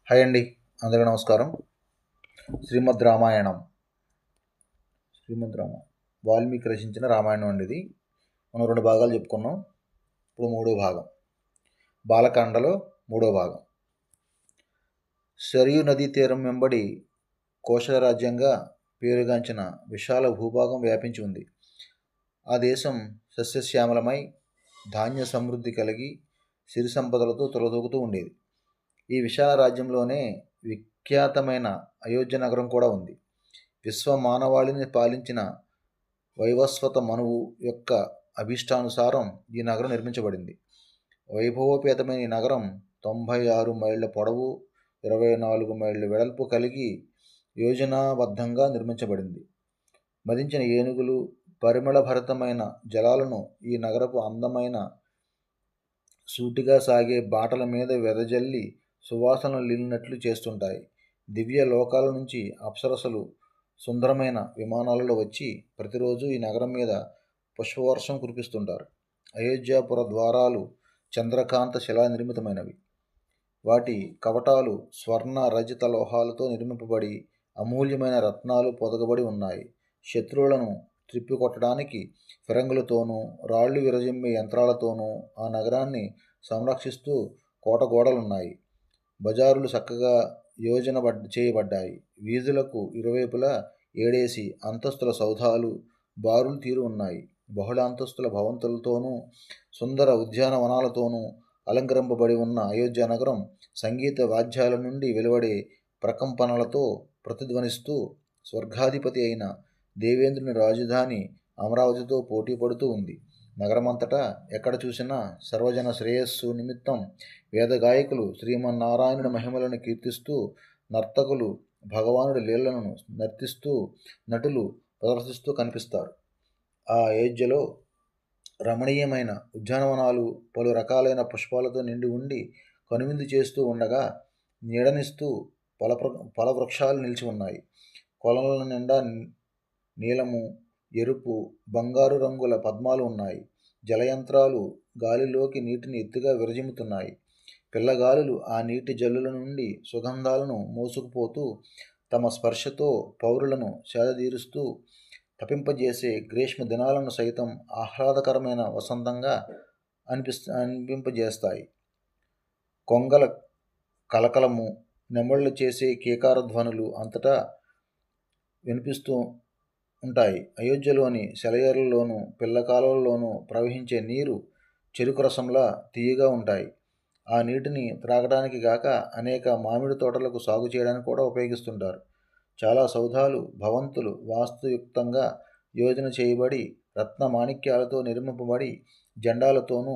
Hi అండి, అందరికీ నమస్కారం. శ్రీమద్ రామాయణం శ్రీమద్ రామ వాల్మీకి రచించిన రామాయణం అండి. ఇది మనం 2 భాగాలు చెప్పుకున్నాం. ఇప్పుడు 3వ భాగం, బాలకాండలో 3వ భాగం. సరియు నదీ తీరం వెంబడి కోశల రాజ్యంగా పేరుగాంచిన విశాల భూభాగం వ్యాపించి ఉంది. ఆ దేశం సస్యశ్యామలమై ధాన్య సమృద్ధి కలిగి సిరి సంపదలతో తొలదూగుతూ ఉండేది. ఈ విశాల రాజ్యంలోనే విఖ్యాతమైన అయోధ్య నగరం కూడా ఉంది. విశ్వ మానవాళిని పాలించిన వైవస్వత మనువు యొక్క అభీష్టానుసారం ఈ నగరం నిర్మించబడింది. వైభవోపేతమైన ఈ నగరం 96 మైళ్ళ పొడవు, 24 మైళ్ళ వెడల్పు కలిగి యోజనాబద్ధంగా నిర్మించబడింది. మదించిన ఏనుగులు, పరిమళభరితమైన జలాలను ఈ నగరపు అందమైన సూటిగా సాగే బాటల మీద వెదజల్లి సువాసనలు లీలినట్లు చేస్తుంటాయి. దివ్య లోకాల నుంచి అప్సరసలు సుందరమైన విమానాలలో వచ్చి ప్రతిరోజు ఈ నగరం మీద పుష్పవర్షం కురిపిస్తుంటారు. అయోధ్యాపుర ద్వారాలు చంద్రకాంత శిలా నిర్మితమైనవి. వాటి కవటాలు స్వర్ణ రజిత లోహాలతో నిర్మింపబడి అమూల్యమైన రత్నాలు పొదగబడి ఉన్నాయి. శత్రువులను త్రిప్పికొట్టడానికి ఫిరంగులతోనూ రాళ్లు విరజిమ్మే యంత్రాలతోనూ ఆ నగరాన్ని సంరక్షిస్తూ కోట గోడలున్నాయి. బజారులు చక్కగా చేయబడ్డాయి. వీధులకు ఇరువైపులా 7 అంతస్తుల సౌధాలు, బారులు తీరు ఉన్నాయి. బహుళ అంతస్తుల భవంతులతోనూ సుందర ఉద్యానవనాలతోనూ అలంకరింపబడి ఉన్న అయోధ్య నగరం సంగీత వాద్యాల నుండి వెలువడే ప్రకంపనలతో ప్రతిధ్వనిస్తూ స్వర్గాధిపతి అయిన దేవేంద్రుని రాజధాని అమరావతితో పోటీ పడుతూ ఉంది. నగరమంతటా ఎక్కడ చూసినా సర్వజన శ్రేయస్సు నిమిత్తం వేదగాయకులు శ్రీమన్నారాయణుడి మహిమలను కీర్తిస్తూ, నర్తకులు భగవానుడి లీలలను నర్తిస్తూ, నటులు ప్రదర్శిస్తూ కనిపిస్తారు. ఆ అయోధ్యలో రమణీయమైన ఉద్యానవనాలు పలు రకాలైన పుష్పాలతో నిండి ఉండి కనువిందు చేస్తూ ఉండగా నీడనిస్తూ ఫలవృక్షాలు నిలిచి ఉన్నాయి. కొలనుల నిండా నీలము, ఎరుపు, బంగారు రంగుల పద్మాలు ఉన్నాయి. జలయంత్రాలు గాలిలోకి నీటిని ఎత్తుగా విరజిమ్ముతున్నాయి. పిల్లగాలులు ఆ నీటి జల్లుల నుండి సుగంధాలను మోసుకుపోతూ తమ స్పర్శతో పౌరులను సేదతీరుస్తూ తపింపజేసే గ్రీష్మ దినాలను సైతం ఆహ్లాదకరమైన వసంతంగా అనిపింపజేస్తాయి. కొంగల కలకలము, నెమళ్ళు చేసే కీకార ధ్వనులు అంతటా వినిపిస్తూ ఉంటాయి. అయోధ్యలోని సెలయేర్లలోనూ పిల్ల కాలువలలోనూ ప్రవహించే నీరు చెరుకు రసంలా తీయగా ఉంటాయి. ఆ నీటిని త్రాగడానికి గాక అనేక మామిడి తోటలకు సాగు చేయడానికి కూడా ఉపయోగిస్తుంటారు. చాలా సౌధాలు, భవంతులు వాస్తుయుక్తంగా యోజన చేయబడి రత్న మాణిక్యాలతో నిర్మింపబడి జెండాలతోనూ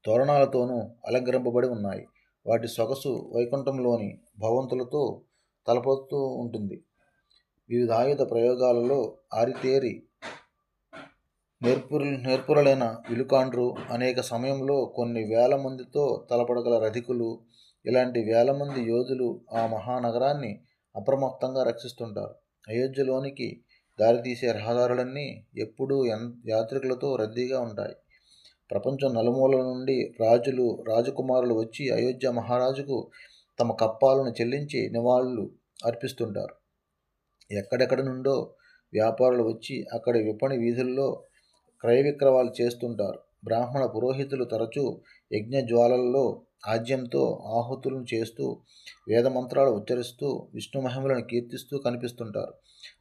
తోరణాలతోనూ అలంకరింపబడి ఉన్నాయి. వాటి సొగసు వైకుంఠంలోని భవంతులతో తలపోతూ ఉంటుంది. వివిధాయుధ ప్రయోగాలలో ఆరితేరి నేర్పురలైన విలుకాండ్రు, అనేక సమయంలో కొన్ని వేల మందితో తలపడగల రథికులు, ఇలాంటి వేల మంది యోధులు ఆ మహానగరాన్ని అప్రమత్తంగా రక్షిస్తుంటారు. అయోధ్యలోనికి దారితీసే రహదారులన్నీ ఎప్పుడూ యాత్రికులతో రద్దీగా ఉంటాయి. ప్రపంచం నలుమూలల నుండి రాజులు, రాజకుమారులు వచ్చి అయోధ్య మహారాజుకు తమ కప్పాలను చెల్లించి నివాళులు అర్పిస్తుంటారు. ఎక్కడెక్కడి నుండో వ్యాపారులు వచ్చి అక్కడి విపణి వీధుల్లో క్రయ విక్రయాలు చేస్తుంటారు. బ్రాహ్మణ పురోహితులు తరచూ యజ్ఞజ్వాలల్లో ఆజ్యంతో ఆహుతులను చేస్తూ వేదమంత్రాలు ఉచ్చరిస్తూ విష్ణు మహిమలను కీర్తిస్తూ కనిపిస్తుంటారు.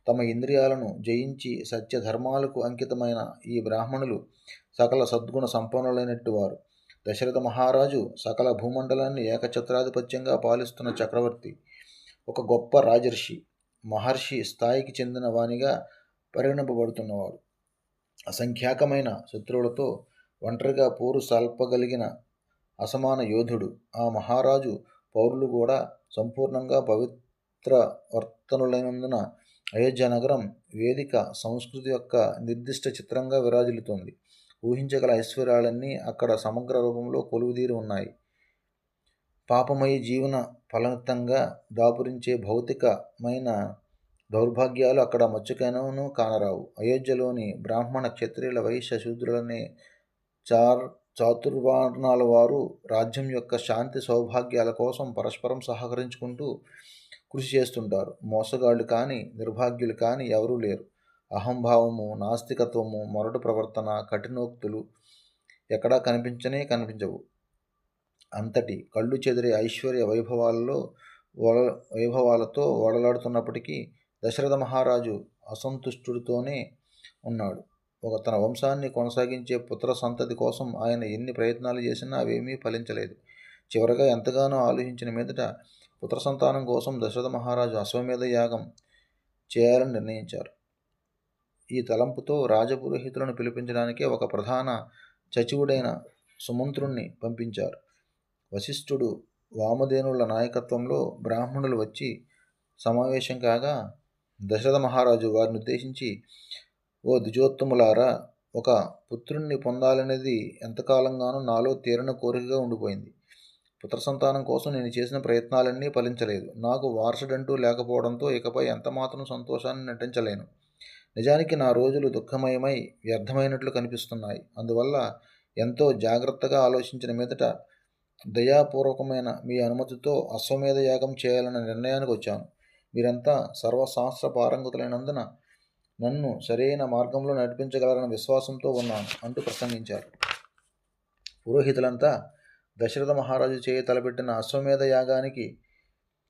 తమ ఇంద్రియాలను జయించి సత్య ధర్మాలకు అంకితమైన ఈ బ్రాహ్మణులు సకల సద్గుణ సంపన్నులైనట్టువారు. దశరథ మహారాజు సకల భూమండలాన్ని ఏకఛత్రాధిపత్యంగా పాలిస్తున్న చక్రవర్తి. ఒక గొప్ప రాజర్షి, మహర్షి స్థాయికి చెందిన వానిగా పరిగణింపబడుతున్నవాడు. అసంఖ్యాకమైన శత్రువులతో ఒంటరిగా పోరు సల్పగలిగిన అసమాన యోధుడు. ఆ మహారాజు పౌరులు కూడా సంపూర్ణంగా పవిత్రవర్తనులైనందున అయోధ్య నగరం వేదిక సంస్కృతి యొక్క నిర్దిష్ట చిత్రంగా విరాజిల్లుతోంది. ఊహించగల ఐశ్వర్యాలన్నీ అక్కడ సమగ్ర రూపంలో కొలువుదీరి ఉన్నాయి. పాపమయ జీవన ఫలనితంగా దాపురించే భౌతికమైన దౌర్భాగ్యాలు అక్కడ మచ్చుకైనను కానరావు. అయోధ్యలోని బ్రాహ్మణ, క్షత్రియుల, వైశ్య, శూద్రులనే చాతుర్వర్ణాల వారు రాజ్యం యొక్క శాంతి సౌభాగ్యాల కోసం పరస్పరం సహకరించుకుంటూ కృషి చేస్తుంటారు. మోసగాళ్ళు కానీ నిర్భాగ్యులు కానీ ఎవరూ లేరు. అహంభావము, నాస్తికత్వము, మొరటు ప్రవర్తన, కఠినోక్తులు ఎక్కడా కనిపించవు. అంతటి కళ్ళు చెదిరే ఐశ్వర్య వైభవాలతో ఓడలాడుతున్నప్పటికీ దశరథ మహారాజు అసంతుష్టుడితోనే ఉన్నాడు. తన వంశాన్ని కొనసాగించే పుత్ర సంతతి కోసం ఆయన ఎన్ని ప్రయత్నాలు చేసినా అవేమీ ఫలించలేదు. చివరగా ఎంతగానో ఆలోచించిన మీదట పుత్ర సంతానం కోసం దశరథ మహారాజు అశ్వమేధ యాగం చేయాలని నిర్ణయించారు. ఈ తలంపుతో రాజపురోహితులను పిలిపించడానికి ఒక ప్రధాన సచివుడైన సుమంత్రుణ్ణి పంపించారు. వశిష్ఠుడు, వామదేనుల నాయకత్వంలో బ్రాహ్మణులు వచ్చి సమావేశం కాగా దశరథ మహారాజు వారిని ఉద్దేశించి, ఓ ద్విజోత్తములారా, ఒక పుత్రుణ్ణి పొందాలనేది ఎంతకాలంగానో నాలో తీరని కోరికగా ఉండిపోయింది. పుత్ర సంతానం కోసం నేను చేసిన ప్రయత్నాలన్నీ ఫలించలేదు. నాకు వారసుడంటూ లేకపోవడంతో ఇకపై ఎంతమాత్రం సంతోషాన్ని నటించలేను. నిజానికి నా రోజులు దుఃఖమయమై వ్యర్థమైనట్లు కనిపిస్తున్నాయి. అందువల్ల ఎంతో జాగ్రత్తగా ఆలోచించిన మీదట దయాపూర్వకమైన మీ అనుమతితో అశ్వమేధ యాగం చేయాలన్న నిర్ణయానికి వచ్చాను. మీరంతా సర్వశాస్త్ర పారంగతులైనందున నన్ను సరైన మార్గంలో నడిపించగలరన్న విశ్వాసంతో ఉన్నాను అంటూ ప్రసంగించారు. పురోహితులంతా దశరథ మహారాజు చేయ తలపెట్టిన అశ్వమేధ యాగానికి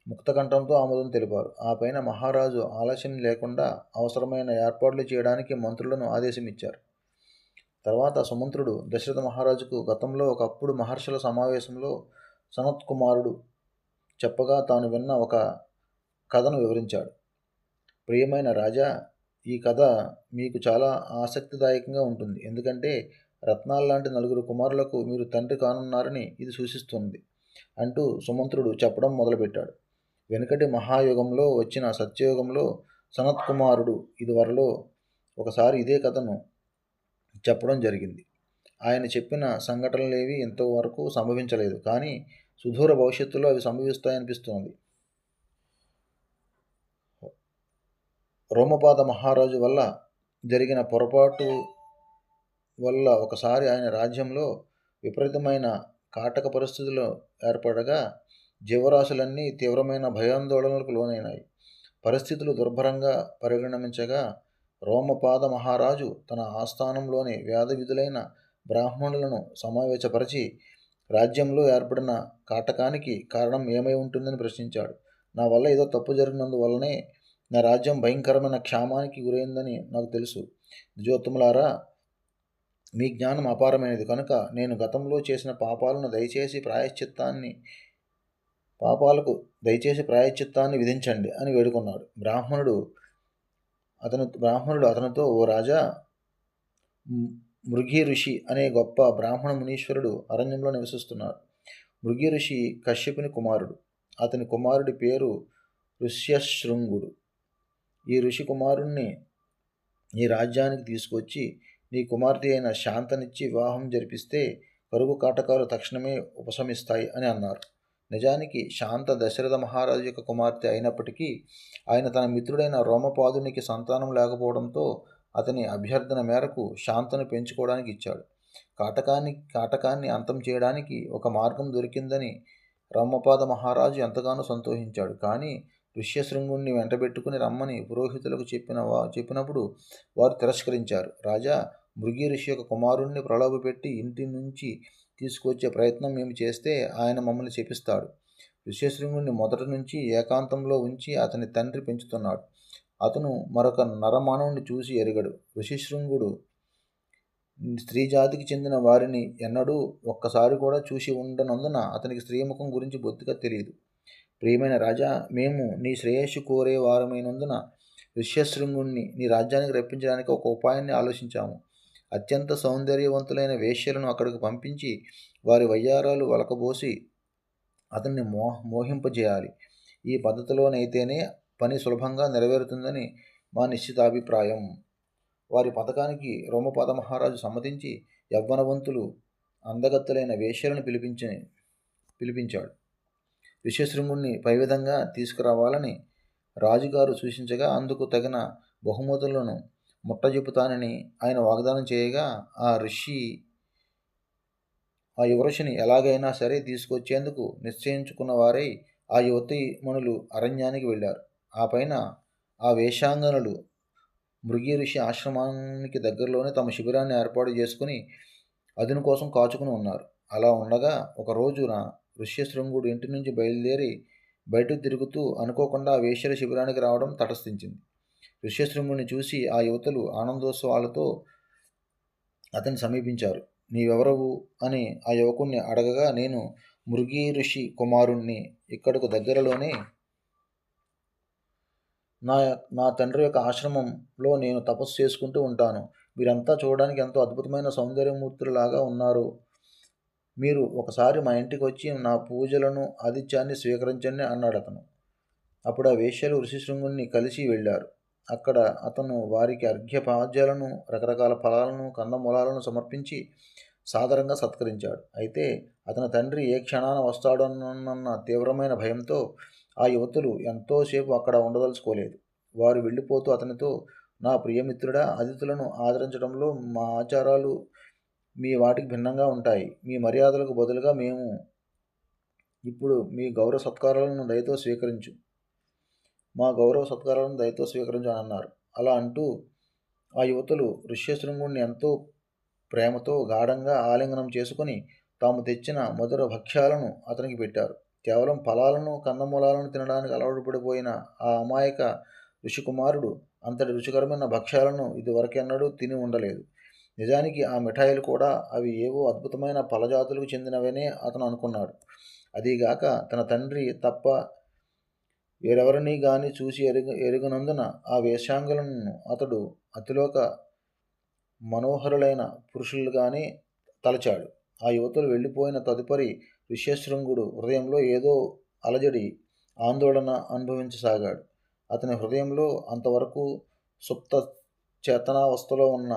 ముక్తకంఠంతో ఆమోదం తెలిపారు. ఆ పైన మహారాజు ఆలస్యం లేకుండా అవసరమైన ఏర్పాట్లు చేయడానికి మంత్రులను ఆదేశమిచ్చారు. తర్వాత సుమంత్రుడు దశరథ మహారాజుకు గతంలో ఒకప్పుడు మహర్షుల సమావేశంలో సనత్కుమారుడు చెప్పగా తాను విన్న ఒక కథను వివరించాడు. ప్రియమైన రాజా, ఈ కథ మీకు చాలా ఆసక్తిదాయకంగా ఉంటుంది. ఎందుకంటే రత్నాల్లాంటి 4 కుమారులకు మీరు తండ్రి కానున్నారని ఇది సూచిస్తుంది అంటూ సుమంత్రుడు చెప్పడం మొదలుపెట్టాడు. వెనుకటి మహాయుగంలో వచ్చిన సత్యయుగంలో సనత్కుమారుడు ఇదివరలో ఒకసారి ఇదే కథను చెప్పడం జరిగింది. ఆయన చెప్పిన సంఘటనలేవి ఇంతవరకు సంభవించలేదు, కానీ సుదూర భవిష్యత్తులో అవి సంభవిస్తాయనిపిస్తోంది. రోమపాద మహారాజు వల్ల జరిగిన పొరపాటు వల్ల ఒకసారి ఆయన రాజ్యంలో విపరీతమైన కాటక పరిస్థితులు ఏర్పడగా జీవరాశులన్నీ తీవ్రమైన భయాందోళనలకు లోనైనాయి. పరిస్థితులు దుర్భరంగా పరిగణించగా రోమపాద మహారాజు తన ఆస్థానంలోని వేద విధులైన బ్రాహ్మణులను సమావేశపరిచి రాజ్యంలో ఏర్పడిన కాటకానికి కారణం ఏమై ఉంటుందని ప్రశ్నించాడు. నా వల్ల ఏదో తప్పు జరిగినందువల్లనే నా రాజ్యం భయంకరమైన క్షామానికి గురైందని నాకు తెలుసు. ద్విజోత్తములారా, మీ జ్ఞానం అపారమైనది కనుక నేను గతంలో చేసిన పాపాలకు దయచేసి ప్రాయశ్చిత్తాన్ని విధించండి అని వేడుకున్నాడు. బ్రాహ్మణుడు అతనితో, ఓ రాజా, మృగి ఋషి అనే గొప్ప బ్రాహ్మణ మునీశ్వరుడు అరణ్యంలో నివసిస్తున్నాడు. మృగి ఋషి కశ్యపుని కుమారుడు. అతని కుమారుడి పేరు ఋష్యశృంగుడు. ఈ ఋషి కుమారుణ్ణి నీ రాజ్యానికి తీసుకొచ్చి నీ కుమార్తె అయిన శాంతనిచ్చి వివాహం జరిపిస్తే కరువు కాటకాలు తక్షణమే ఉపశమిస్తాయి అని అన్నారు. నిజానికి శాంత దశరథ మహారాజు యొక్క కుమార్తె అయినప్పటికీ ఆయన తన మిత్రుడైన రోమపాదునికి సంతానం లేకపోవడంతో అతని అభ్యర్థన మేరకు శాంతను పెంచుకోవడానికి ఇచ్చాడు. కాటకాన్ని అంతం చేయడానికి ఒక మార్గం దొరికిందని రోమపాద మహారాజు ఎంతగానో సంతోషించాడు. కానీ ఋష్యశృంగుణ్ణి వెంటబెట్టుకుని రమ్మని పురోహితులకు చెప్పినప్పుడు వారు తిరస్కరించారు. రాజా, మృగి ఋషి యొక్క కుమారుణ్ణి ప్రలోభపెట్టి ఇంటి నుంచి తీసుకొచ్చే ప్రయత్నం మేము చేస్తే ఆయన మమ్మల్ని శపిస్తాడు. ఋష్యశృంగుణ్ణి మొదటి నుంచి ఏకాంతంలో ఉంచి అతని తండ్రి పెంచుతున్నాడు. అతను మరొక నరమానవుని చూసి ఎరగడు. ఋషిశృంగుడు స్త్రీ జాతికి చెందిన వారిని ఎన్నడూ ఒక్కసారి కూడా చూసి ఉండనందున అతనికి స్త్రీముఖం గురించి బొత్తిగా తెలియదు. ప్రియమైన రాజా, మేము నీ శ్రేయస్సు కోరే వారమైనందున ఋష్యశృంగుణ్ణి నీ రాజ్యానికి రప్పించడానికి ఒక ఉపాయాన్ని ఆలోచించాము. అత్యంత సౌందర్యవంతులైన వేశ్యలను అక్కడికి పంపించి వారి వయ్యారాలు వలకబోసి అతన్ని మోహింపజేయాలి. ఈ పద్ధతిలోనైతేనే పని సులభంగా నెరవేరుతుందని మా నిశ్చితాభిప్రాయం. వారి పథకానికి రోమపాద మహారాజు సమ్మతించి యవ్వనవంతులు అందగత్తెలైన వేశ్యలను పిలిపించాడు. ఋష్యశృంగుణ్ణి పై విధంగా తీసుకురావాలని రాజుగారు సూచించగా అందుకు తగిన బహుమతులను ముట్టజెపుతానని ఆయన వాగ్దానం చేయగా ఆ ఋషి ఆ యువఋషిని ఎలాగైనా సరే తీసుకొచ్చేందుకు నిశ్చయించుకున్న వారై ఆ యువతీమణులు అరణ్యానికి వెళ్ళారు. ఆ పైన ఆ వేషాంగనలు మృగి ఋషి ఆశ్రమానికి దగ్గరలోనే తమ శిబిరాన్ని ఏర్పాటు చేసుకుని అదును కోసం కాచుకుని ఉన్నారు. అలా ఉండగా ఒక రోజున ఋష్యశృంగుడు ఇంటి నుంచి బయలుదేరి బయటకు తిరుగుతూ అనుకోకుండా ఆ వేశ్యల శిబిరానికి రావడం తటస్థించింది. ఋష్యశృంగుడిని చూసి ఆ యువతులు ఆనందోత్సవాలతో అతన్ని సమీపించారు. నీవెవరవు అని ఆ యువకుణ్ణి అడగగా, నేను మృగి ఋషి కుమారుణ్ణి, ఇక్కడకు దగ్గరలోనే నా నా తండ్రి యొక్క ఆశ్రమంలో నేను తపస్సు చేసుకుంటూ ఉంటాను. మీరంతా చూడడానికి ఎంతో అద్భుతమైన సౌందర్యమూర్తులలాగా ఉన్నారు. మీరు ఒకసారి మా ఇంటికి వచ్చి నా పూజలను ఆతిథ్యాన్ని స్వీకరించండి అన్నాడు అతను. అప్పుడు ఆ వేశ్యలు ఋషిశృంగుణ్ణి కలిసి వెళ్ళారు. అక్కడ అతను వారికి అర్ఘ్యపాద్యాలను, రకరకాల ఫలాలను, కందమూలాలను సమర్పించి సాదరంగా సత్కరించాడు. అయితే అతని తండ్రి ఏ క్షణాన వస్తాడోనన్న తీవ్రమైన భయంతో ఆ యువతులు ఎంతోసేపు అక్కడ ఉండదలుచుకోలేదు. వారు వెళ్ళిపోతూ అతనితో, నా ప్రియమిత్రుడా, అతిథులను ఆదరించడంలో మా ఆచారాలు మీ వాటికి భిన్నంగా ఉంటాయి. మీ మర్యాదలకు బదులుగా మేము ఇప్పుడు మీ గౌరవ సత్కారాలను దయతో స్వీకరించు మా గౌరవ సత్కారాలను దయతో స్వీకరించు అని అన్నారు. అలా అంటూ ఆ యువతులు ఋష్యశృంగుణ్ణి ఎంతో ప్రేమతో గాఢంగా ఆలింగనం చేసుకుని తాము తెచ్చిన మధుర భక్ష్యాలను అతనికి పెట్టారు. కేవలం ఫలాలను, కందమూలాలను తినడానికి అలవాటు పడిపోయిన ఆ అమాయక ఋషికుమారుడు అంతటి రుచికరమైన భక్ష్యాలను ఇదివరకెన్నడూ తిని ఉండలేదు. నిజానికి ఆ మిఠాయిలు కూడా అవి ఏవో అద్భుతమైన ఫలజాతులకు చెందినవనే అతను అనుకున్నాడు. అదీగాక తన తండ్రి తప్ప వేరెవరినీ గాని చూసి ఎరుగనందున ఆ వేశ్యాంగులను అతడు అతిలోక మనోహరులైన పురుషులుగానే తలచాడు. ఆ యువతులు వెళ్ళిపోయిన తదుపరి ఋష్యశృంగుడు హృదయంలో ఏదో అలజడి, ఆందోళన అనుభవించసాగాడు. అతని హృదయంలో అంతవరకు సుప్త చేతనావస్థలో ఉన్న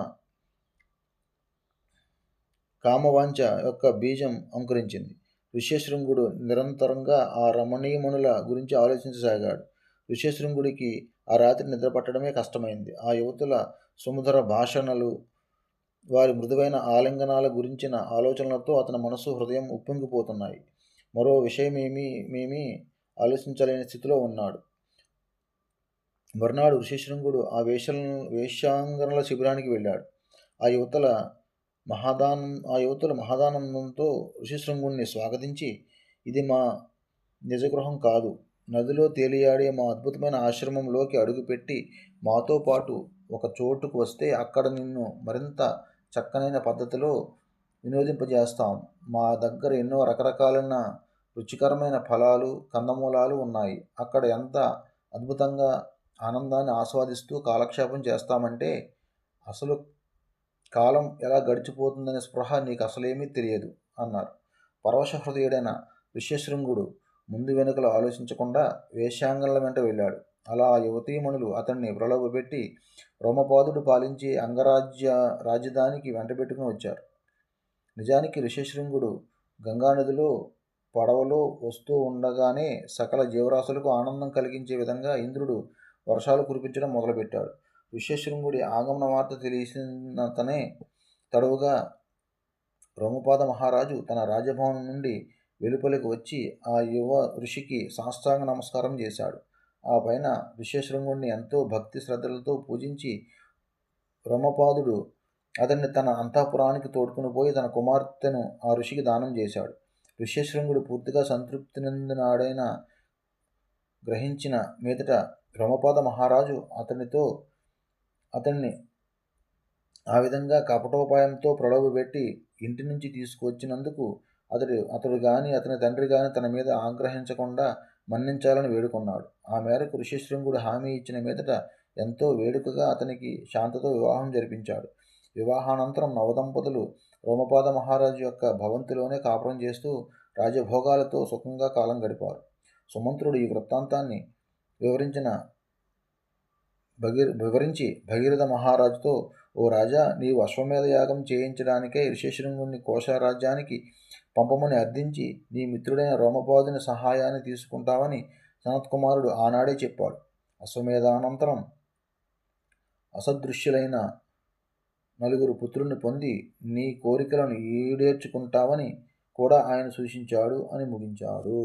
కామవాంఛ యొక్క బీజం అంకురించింది. ఋష్యశృంగుడు నిరంతరంగా ఆ రమణీయమణుల గురించి ఆలోచించసాగాడు. ఋష్యశృంగుడికి ఆ రాత్రి నిద్రపట్టడమే కష్టమైంది. ఆ యువతుల సుమధుర భాషణలు, వారి మృదువైన ఆలింగనాల గురించిన ఆలోచనలతో అతని మనసు, హృదయం ఉప్పొంగిపోతున్నాయి. మరో విషయమేమీ ఆలోచించలేని స్థితిలో ఉన్నాడు. మరునాడు ఋష్యశృంగుడు ఆ వేశ్యాంగనల శిబిరానికి వెళ్ళాడు. ఆ యువతులు మహదానందంతో ఋషిశృంగుణ్ణి స్వాగతించి, ఇది మా నిజగృహం కాదు, నదిలో తేలియాడే మా అద్భుతమైన ఆశ్రమంలోకి అడుగుపెట్టి మాతో పాటు ఒక చోటుకు వస్తే అక్కడ నిన్ను మరింత చక్కనైన పద్ధతిలో వినోదింపజేస్తాం. మా దగ్గర ఎన్నో రకరకాలైన రుచికరమైన ఫలాలు, కందమూలాలు ఉన్నాయి. అక్కడ ఎంత అద్భుతంగా ఆనందాన్ని ఆస్వాదిస్తూ కాలక్షేపం చేస్తామంటే అసలు కాలం ఎలా గడిచిపోతుందనే స్పృహ నీకు అసలేమీ తెలియదు అన్నారు. పరవశ హృదయుడైన ఋష్యశృంగుడు ముందు వెనుకలు ఆలోచించకుండా వేశ్యాంగనల వెంట వెళ్ళాడు. అలా ఆ యువతీమణులు అతన్ని ప్రలోభపెట్టి రోమపాదుడు పాలించే రాజధానికి వెంటబెట్టుకుని వచ్చారు. నిజానికి ఋష్యశృంగుడు గంగానదిలో పడవలో వస్తూ ఉండగానే సకల జీవరాశులకు ఆనందం కలిగించే విధంగా ఇంద్రుడు వర్షాలు కురిపించడం మొదలుపెట్టాడు. ఋష్యశృంగుడి ఆగమన వార్త తెలిసినతనే తడవుగా రోమపాద మహారాజు తన రాజభవనం నుండి వెలుపలికి వచ్చి ఆ యువ ఋషికి సాష్టాంగ నమస్కారం చేశాడు. ఆ పైన ఋష్యశృంగుడిని ఎంతో భక్తి శ్రద్ధలతో పూజించి రోమపాదుడు అతన్ని తన అంతఃపురానికి తోడ్కొని పోయి తన కుమార్తెను ఆ ఋషికి దానం చేశాడు. ఋష్యశృంగుడు పూర్తిగా సంతృప్తి చెందినాడైన గ్రహించిన మీదట రోమపాద మహారాజు అతన్ని ఆ విధంగా కపటోపాయంతో ప్రలోభపెట్టి ఇంటి నుంచి తీసుకువచ్చినందుకు అతడు గాని అతని తండ్రి గాని తన మీద ఆగ్రహించకుండా మన్నించాలని వేడుకున్నాడు. ఆ మేరకు ఋష్యశృంగుడు హామీ ఇచ్చిన మీదట ఎంతో వేడుకగా అతనికి శాంతతో వివాహం జరిపించాడు. వివాహానంతరం నవదంపతులు రోమపాద మహారాజు యొక్క భవంతిలోనే కాపురం చేస్తూ రాజభోగాలతో సుఖంగా కాలం గడిపారు. సుమంత్రుడు ఈ వృత్తాంతాన్ని వివరించి భగీరథ మహారాజుతో, ఓ రాజా, నీవు అశ్వమేధ యాగం చేయించడానికై ఋష్యశృంగుణ్ణి కోశ రాజ్యానికి పంపమని అర్థించి నీ మిత్రుడైన రోమపాదుని సహాయాన్ని తీసుకుంటావని సనత్కుమారుడు ఆనాడే చెప్పాడు. అశ్వమేధానంతరం అసదృశ్యులైన 4 పుత్రుల్ని పొంది నీ కోరికలను ఈడేర్చుకుంటావని కూడా ఆయన సూచించాడు అని ముగించాడు.